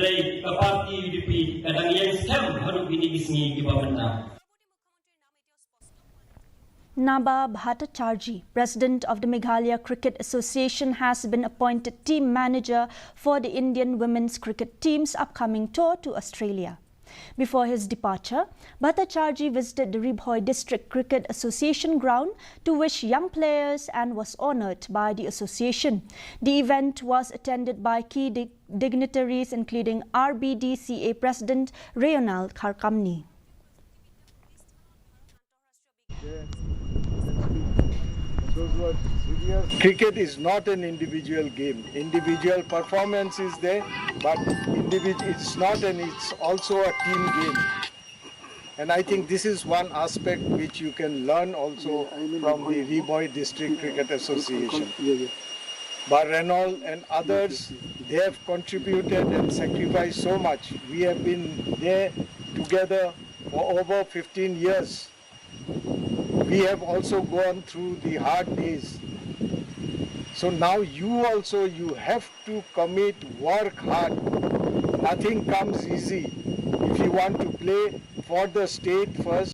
dari parti UDP kadang yang scam baru bini bisni di pemerintah. Naba Bhattacharjee, president of the Meghalaya Cricket Association, has been appointed team manager for the Indian women's cricket team's upcoming tour to Australia. Before his departure, Bhattacharjee visited the Ribhoi District Cricket Association ground to wish young players and was honoured by the association. The event was attended by key dignitaries including RBDCA President Rayonald Kharkamni. Cricket is not an individual game. Individual performance is there, but it's not, and it's also a team game. And I think this is one aspect which you can learn also from the Ribhoi District Cricket Association. Reynolds and others, they have contributed and sacrificed so much. We have been there together for over 15 years. We have also gone through the hard days. So now you have to commit, work hard. Nothing comes easy. If you want to play for the state first,